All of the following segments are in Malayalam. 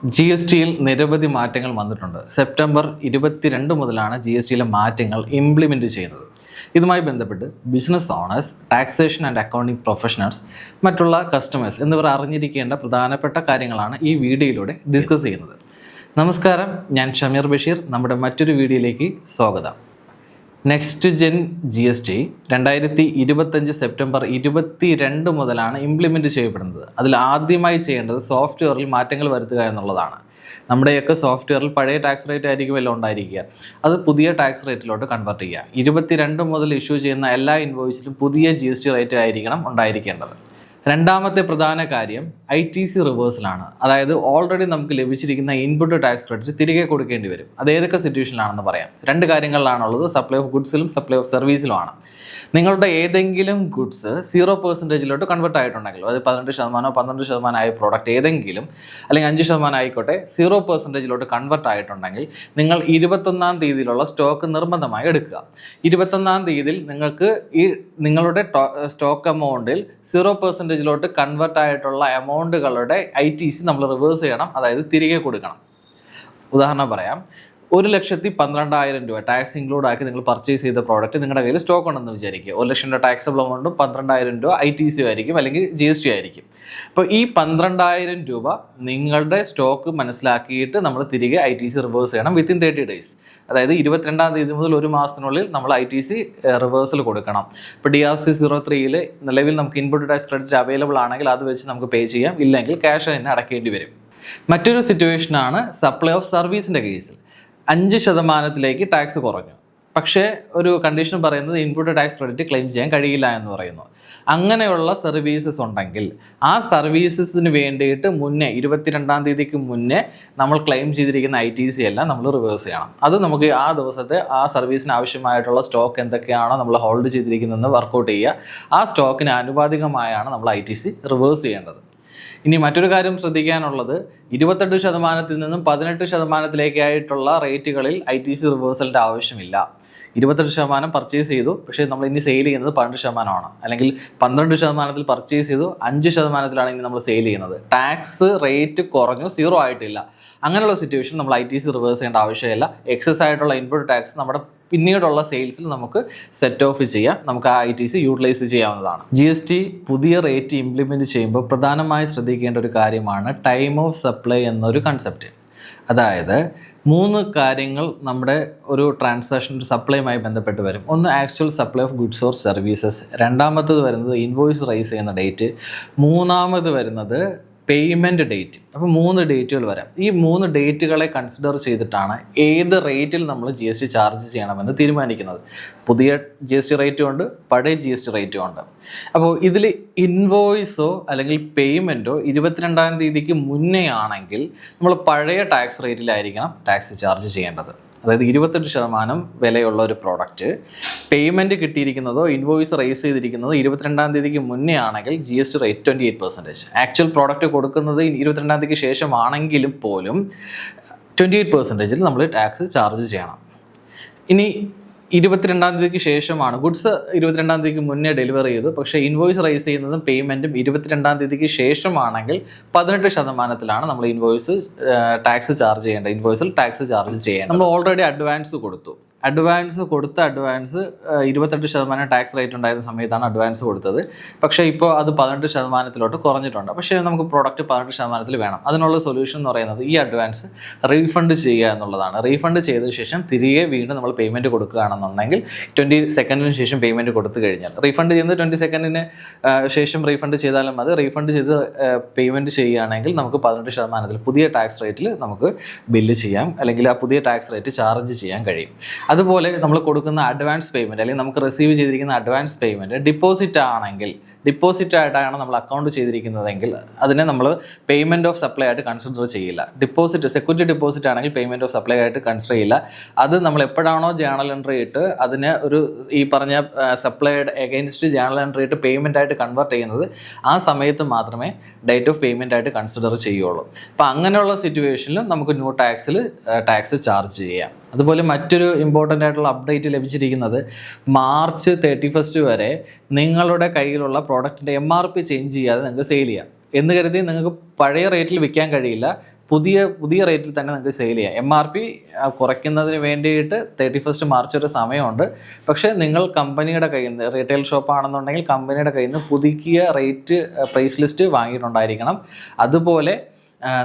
GSTയിൽ നിരവധി മാറ്റങ്ങൾ വന്നിട്ടുണ്ട്. സെപ്റ്റംബർ 22 മുതലാണ് GSTയിലെ മാറ്റങ്ങൾ ഇംപ്ലിമെൻറ്റ് ചെയ്യുന്നത്. ഇതുമായി ബന്ധപ്പെട്ട് business owners, taxation and accounting professionals, മറ്റുള്ള കസ്റ്റമേഴ്സ് എന്നിവർ അറിഞ്ഞിരിക്കേണ്ട പ്രധാനപ്പെട്ട കാര്യങ്ങളാണ് ഈ വീഡിയോയിലൂടെ ഡിസ്കസ് ചെയ്യുന്നത്. നമസ്കാരം, ഞാൻ ഷമീർ ബഷീർ. നമ്മുടെ മറ്റൊരു വീഡിയോയിലേക്ക് സ്വാഗതം. നെക്സ്റ്റ് ജെൻ GST 2025 സെപ്റ്റംബർ 22 മുതലാണ് ഇംപ്ലിമെൻറ്റ് ചെയ്യപ്പെടുന്നത്. അതിൽ ആദ്യമായി ചെയ്യേണ്ടത് സോഫ്റ്റ്വെയറിൽ മാറ്റങ്ങൾ വരുത്തുക എന്നുള്ളതാണ്. നമ്മുടെയൊക്കെ സോഫ്റ്റ്വെയറിൽ പഴയ ടാക്സ് റേറ്റ് ആയിരിക്കുമല്ലോ ഉണ്ടായിരിക്കുക. അത് പുതിയ ടാക്സ് റേറ്റിലോട്ട് കൺവേർട്ട് ചെയ്യുക. 22 മുതൽ ഇഷ്യൂ ചെയ്യുന്ന എല്ലാ ഇൻവോയ്സിലും പുതിയ GST റേറ്റ് ആയിരിക്കണം ഉണ്ടായിരിക്കേണ്ടത്. രണ്ടാമത്തെ പ്രധാന കാര്യം ITC റിവേഴ്സലാണ്. അതായത് ഓൾറെഡി നമുക്ക് ലഭിച്ചിരിക്കുന്ന ഇൻപുട്ട് ടാക്സ് ക്രെഡിറ്റ് തിരികെ കൊടുക്കേണ്ടി വരും. അത് ഏതൊക്കെ സിറ്റുവേഷനിലാണെന്ന് പറയാം. രണ്ട് കാര്യങ്ങളിലാണുള്ളത്. സപ്ലൈ ഓഫ് ഗുഡ്സിലും സപ്ലൈ ഓഫ് സർവീസിലുമാണ്. നിങ്ങളുടെ ഏതെങ്കിലും ഗുഡ്സ് 0% കൺവേർട്ട് ആയിട്ടുണ്ടെങ്കിൽ, അതായത് 18%, 12% ആയ പ്രോഡക്റ്റ് ഏതെങ്കിലും, അല്ലെങ്കിൽ 5% ആയിക്കോട്ടെ, 0% കൺവേർട്ട് ആയിട്ടുണ്ടെങ്കിൽ നിങ്ങൾ 21-ാം തീയതിയിലുള്ള സ്റ്റോക്ക് നിർബന്ധമായി എടുക്കുക. 21-ാം തീയതിയിൽ നിങ്ങൾക്ക് ഈ നിങ്ങളുടെ സ്റ്റോക്ക് എമൗണ്ടിൽ 0% കൺവേർട്ട് ആയിട്ടുള്ള എമൗണ്ടുകളുടെ ITC നമ്മൾ റിവേഴ്സ് ചെയ്യണം, അതായത് തിരികെ കൊടുക്കണം. ഉദാഹരണം പറയാം. 1,12,000 രൂപ ടാക്സ് ഇൻക്ലൂഡ് ആക്കി നിങ്ങൾ പർച്ചേസ് ചെയ്ത പ്രോഡക്റ്റ് നിങ്ങളുടെ കയ്യിൽ സ്റ്റോക്ക് ഉണ്ടെന്ന് വിചാരിക്കുക. 1 ലക്ഷം രൂപ ടാക്സബിൾ എമൗണ്ടും 12,000 രൂപ ITC ആയിരിക്കും, അല്ലെങ്കിൽ GST ആയിരിക്കും. അപ്പോൾ ഈ 12,000 രൂപ നിങ്ങളുടെ സ്റ്റോക്ക് മനസ്സിലാക്കിയിട്ട് നമ്മൾ തിരികെ ITC റിവേഴ്സ് ചെയ്യണം വിത്തിൻ 30 ഡേയ്സ്. അതായത് 22-ാം തീയതി മുതൽ ഒരു മാസത്തിനുള്ളിൽ നമ്മൾ ITC റിവേഴ്സൽ കൊടുക്കണം. ഇപ്പോൾ DRC 03-ൽ നിലവിൽ നമുക്ക് ഇൻപുട്ട് ടാക്സ് ക്രെഡിറ്റ് അവൈലബിൾ ആണെങ്കിൽ അത് വെച്ച് നമുക്ക് പേ ചെയ്യാം, ഇല്ലെങ്കിൽ ക്യാഷ് തന്നെ അടയ്ക്കേണ്ടി വരും. മറ്റൊരു സിറ്റുവേഷനാണ് സപ്ലൈ ഓഫ് സർവീസിൻ്റെ കേസിൽ. 5% ടാക്സ് കുറഞ്ഞു, പക്ഷേ ഒരു കണ്ടീഷൻ പറയുന്നത് ഇൻപുട്ട് ടാക്സ് ക്രെഡിറ്റ് ക്ലെയിം ചെയ്യാൻ കഴിയില്ല എന്ന് പറയുന്നു. അങ്ങനെയുള്ള സർവീസസ് ഉണ്ടെങ്കിൽ ആ സർവീസസിന് വേണ്ടിയിട്ട് മുന്നേ 22-ാം തീയതിക്ക് മുന്നേ നമ്മൾ ക്ലെയിം ചെയ്തിരിക്കുന്ന ITC എല്ലാം നമ്മൾ റിവേഴ്സ് ചെയ്യണം. അത് നമുക്ക് ആ ദിവസത്തെ ആ സർവീസിന് ആവശ്യമായിട്ടുള്ള സ്റ്റോക്ക് എന്തൊക്കെയാണോ നമ്മൾ ഹോൾഡ് ചെയ്തിരിക്കുന്നതെന്ന് വർക്കൗട്ട് ചെയ്യുക. ആ സ്റ്റോക്കിന് ആനുപാതികമായാണ് നമ്മൾ ITC റിവേഴ്സ് ചെയ്യേണ്ടത്. ഇനി മറ്റൊരു കാര്യം ശ്രദ്ധിക്കാനുള്ളത്, 28% നിന്നും 18% റേറ്റുകളിൽ ITC റിവേഴ്സലിൻ്റെ ആവശ്യമില്ല. 28% പർച്ചേസ് ചെയ്തു, പക്ഷേ നമ്മൾ ഇനി സെയിൽ ചെയ്യുന്നത് 12%, അല്ലെങ്കിൽ 12% പർച്ചേസ് ചെയ്തു 5%-ലാണ് ഇനി നമ്മൾ സെയിൽ ചെയ്യുന്നത്. ടാക്സ് റേറ്റ് കുറഞ്ഞു, 0 ആയിട്ടില്ല. അങ്ങനെയുള്ള സിറ്റുവേഷൻ നമ്മൾ ITC റിവേഴ്സ് ചെയ്യേണ്ട ആവശ്യമില്ല. എക്സസ് ആയിട്ടുള്ള ഇൻപുട്ട് ടാക്സ് നമ്മുടെ പിന്നീടുള്ള സെയിൽസിൽ നമുക്ക് സെറ്റ് ഓഫ് ചെയ്യാം, നമുക്ക് ആ ITC യൂട്ടിലൈസ് ചെയ്യാവുന്നതാണ്. GST പുതിയ റേറ്റ് ഇംപ്ലിമെൻറ്റ് ചെയ്യുമ്പോൾ പ്രധാനമായി ശ്രദ്ധിക്കേണ്ട ഒരു കാര്യമാണ് ടൈം ഓഫ് സപ്ലൈ എന്നൊരു കൺസെപ്റ്റ്. അതായത് 3 കാര്യങ്ങൾ നമ്മുടെ ഒരു ട്രാൻസാക്ഷൻ സപ്ലൈയുമായി ബന്ധപ്പെട്ട് വരും. ഒന്ന് actual supply of goods or services, രണ്ടാമത്തത് വരുന്നത് ഇൻവോയ്സ് റൈസ് ചെയ്യുന്ന ഡേറ്റ്, മൂന്നാമത് വരുന്നത് പേയ്മെൻറ്റ് ഡേറ്റ്. അപ്പോൾ 3 ഡേറ്റുകൾ വരാം. ഈ 3 ഡേറ്റുകളെ കൺസിഡർ ചെയ്തിട്ടാണ് ഏത് റേറ്റിൽ നമ്മൾ GST ചാർജ് ചെയ്യണമെന്ന് തീരുമാനിക്കുന്നത്. പുതിയ GST റേറ്റും ഉണ്ട്, പഴയ GST റേറ്റും ഉണ്ട്. അപ്പോൾ ഇതിൽ ഇൻവോയ്സോ അല്ലെങ്കിൽ പേയ്മെൻറ്റോ 22-ാം തീയതിക്ക് മുന്നേ ആണെങ്കിൽ നമ്മൾ പഴയ ടാക്സ് റേറ്റിലായിരിക്കണം ടാക്സ് ചാർജ് ചെയ്യേണ്ടത്. അതായത് 28% വിലയുള്ള ഒരു പ്രോഡക്റ്റ് പേയ്മെൻറ്റ് കിട്ടിയിരിക്കുന്നതോ ഇൻവോയ്സ് റൈസ് ചെയ്തിരിക്കുന്നതോ 22-ാം തീയതിക്ക് മുന്നേ ആണെങ്കിൽ GST റേറ്റ് 28%. ആക്ച്വൽ പ്രോഡക്റ്റ് കൊടുക്കുന്നത് 22-ാം തീയതിക്ക് ശേഷമാണെങ്കിലും പോലും 28%-ൽ നമ്മൾ ടാക്സ് ചാർജ് ചെയ്യണം. ഇനി 22-ാം തീയതിക്ക് ശേഷമാണ് ഗുഡ്സ് 22-ാം തീയതിക്ക് മുന്നേ ഡെലിവറി ചെയ്തു, പക്ഷേ ഇൻവോയ്സ് റൈസ് ചെയ്യുന്നതും പേയ്മെൻറ്റും 22-ാം തീയതിക്ക് ശേഷമാണെങ്കിൽ 18%-ലാണ് നമ്മൾ ഇൻവോയ്സ് ടാക്സ് ചാർജ് ചെയ്യേണ്ടത്. ഇൻവോയ്സിൽ ടാക്സ് ചാർജ് ചെയ്യേണ്ടത്. നമ്മൾ ഓൾറെഡി അഡ്വാൻസ് കൊടുത്ത അഡ്വാൻസ് 28% ടാക്സ് റേറ്റ് ഉണ്ടായിരുന്ന സമയത്താണ് അഡ്വാൻസ് കൊടുത്തത്. പക്ഷേ ഇപ്പോൾ അത് 18%-ലോട്ട് കുറഞ്ഞിട്ടുണ്ട്. പക്ഷേ നമുക്ക് പ്രോഡക്റ്റ് 18%-ൽ വേണം. അതിനുള്ള സൊല്യൂഷൻ എന്ന് പറയുന്നത് ഈ അഡ്വാൻസ് റീഫണ്ട് ചെയ്യുക എന്നുള്ളതാണ്. റീഫണ്ട് ചെയ്ത ശേഷം തിരികെ വീണ്ടും നമ്മൾ പേയ്മെൻറ്റ് കൊടുക്കുകയാണെന്നുണ്ടെങ്കിൽ 20 സെക്കൻഡിന് ശേഷം പേയ്മെൻറ്റ് കൊടുത്തു കഴിഞ്ഞാൽ, റീഫണ്ട് ചെയ്യുന്നത് 20 സെക്കൻഡിന് ശേഷം റീഫണ്ട് ചെയ്താലും മതി. റീഫണ്ട് ചെയ്ത് പേയ്മെൻറ്റ് ചെയ്യുകയാണെങ്കിൽ നമുക്ക് 18%-ൽ പുതിയ ടാക്സ് റേറ്റിൽ നമുക്ക് ബില്ല് ചെയ്യാം, അല്ലെങ്കിൽ ആ പുതിയ ടാക്സ് റേറ്റ് ചാർജ് ചെയ്യാൻ കഴിയും. അതുപോലെ നമ്മൾ കൊടുക്കുന്ന അഡ്വാൻസ് പേയ്മെൻറ്റ്, അല്ലെങ്കിൽ നമുക്ക് റിസീവ് ചെയ്തിരിക്കുന്ന അഡ്വാൻസ് പേയ്മെൻറ്റ് ഡിപ്പോസിറ്റ് ആണെങ്കിൽ, ഡിപ്പോസിറ്റ് ആയിട്ടാണ് നമ്മൾ അക്കൗണ്ട് ചെയ്തിരിക്കുന്നതെങ്കിൽ അതിനെ നമ്മൾ പേയ്മെൻറ്റ് ഓഫ് സപ്ലൈ ആയിട്ട് കൺസിഡർ ചെയ്യില്ല. ഡിപ്പോസിറ്റ്, സെക്യൂരിറ്റി ഡിപ്പോസിറ്റ് ആണെങ്കിൽ പേയ്മെൻറ്റ് ഓഫ് സപ്ലൈ ആയിട്ട് കൺസിഡർ ചെയ്യില്ല. അത് നമ്മൾ എപ്പോഴാണോ ജേണൽ എൻട്രി ഇട്ട് അതിന് ഒരു ഈ പറഞ്ഞ സപ്ലൈഡ് എഗെയിൻസ്റ്റ് ജേണൽ എൻട്രി ഇട്ട് പേയ്മെൻ്റ് ആയിട്ട് കൺവേർട്ട് ചെയ്യുന്നത്, ആ സമയത്ത് മാത്രമേ ഡേറ്റ് ഓഫ് പേയ്മെൻ്റ് ആയിട്ട് കൺസിഡർ ചെയ്യുള്ളൂ. അപ്പോൾ അങ്ങനെയുള്ള സിറ്റുവേഷനിലും നമുക്ക് ന്യൂ ടാക്സ് ചാർജ് ചെയ്യാം. അതുപോലെ മറ്റൊരു ഇമ്പോർട്ടൻ്റ് ആയിട്ടുള്ള അപ്ഡേറ്റ് ലഭിച്ചിരിക്കുന്നത്, മാർച്ച് 31 വരെ നിങ്ങളുടെ കയ്യിലുള്ള പ്രോഡക്റ്റിൻ്റെ MRP ചേഞ്ച് ചെയ്യാതെ നിങ്ങൾക്ക് സെയിൽ ചെയ്യാം എന്ന് കരുതി നിങ്ങൾക്ക് പഴയ റേറ്റിൽ വിൽക്കാൻ കഴിയില്ല. പുതിയ റേറ്റിൽ തന്നെ നിങ്ങൾക്ക് സെയിൽ ചെയ്യാം. MRP കുറയ്ക്കുന്നതിന് വേണ്ടിയിട്ട് 31 മാർച്ച് ഒരു സമയമുണ്ട്. പക്ഷേ നിങ്ങൾ കമ്പനിയുടെ കയ്യിൽ നിന്ന്, റീറ്റെയിൽ ഷോപ്പ് ആണെന്നുണ്ടെങ്കിൽ കമ്പനിയുടെ കയ്യിൽ നിന്ന് പുതുക്കിയ പ്രൈസ് ലിസ്റ്റ് വാങ്ങിയിട്ടുണ്ടായിരിക്കണം. അതുപോലെ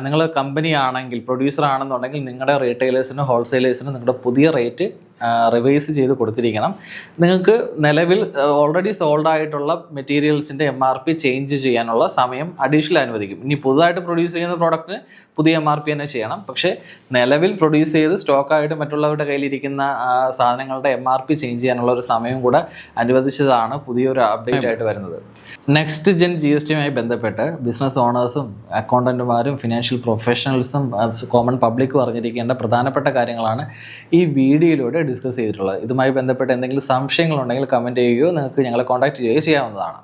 നിങ്ങൾ കമ്പനി ആണെങ്കിൽ, പ്രൊഡ്യൂസർ ആണെന്നുണ്ടെങ്കിൽ നിങ്ങളുടെ റീറ്റെയിലേഴ്സിനും ഹോൾസെയിലേഴ്സിനും നിങ്ങളുടെ പുതിയ റേറ്റ് റിവൈസ് ചെയ്ത് കൊടുത്തിരിക്കണം. നിങ്ങൾക്ക് നിലവിൽ ഓൾറെഡി സോൾഡ് ആയിട്ടുള്ള മെറ്റീരിയൽസിൻ്റെ MRP ചേഞ്ച് ചെയ്യാനുള്ള സമയം അഡീഷണൽ അനുവദിക്കും. ഇനി പുതുതായിട്ട് പ്രൊഡ്യൂസ് ചെയ്യുന്ന പ്രോഡക്റ്റിന് പുതിയ MRP തന്നെ ചെയ്യണം. പക്ഷേ നിലവിൽ പ്രൊഡ്യൂസ് ചെയ്ത് സ്റ്റോക്കായിട്ട് മറ്റുള്ളവരുടെ കയ്യിലിരിക്കുന്ന സാധനങ്ങളുടെ MRP ചേഞ്ച് ചെയ്യാനുള്ള ഒരു സമയം കൂടെ അനുവദിച്ചതാണ് പുതിയൊരു അപ്ഡേറ്റ് ആയിട്ട് വരുന്നത്. നെക്സ്റ്റ് ജെൻ GSTയുമായി ബന്ധപ്പെട്ട് ബിസിനസ് ഓണേഴ്സും അക്കൗണ്ടന്റുമാരും ഫിനാൻഷ്യൽ പ്രൊഫഷണൽസും കോമൺ പബ്ലിക്കും അറിഞ്ഞിരിക്കേണ്ട പ്രധാനപ്പെട്ട കാര്യങ്ങളാണ് ഈ വീഡിയോയിലൂടെ ഡിസ്കസ് ചെയ്തിട്ടുള്ളത്. ഇതുമായി ബന്ധപ്പെട്ട് എന്തെങ്കിലും സംശയങ്ങളുണ്ടെങ്കിൽ കമൻറ്റ് ചെയ്യുകയോ നിങ്ങൾക്ക് ഞങ്ങളെ കോൺടാക്ട് ചെയ്യുകയോ ചെയ്യാവുന്നതാണ്.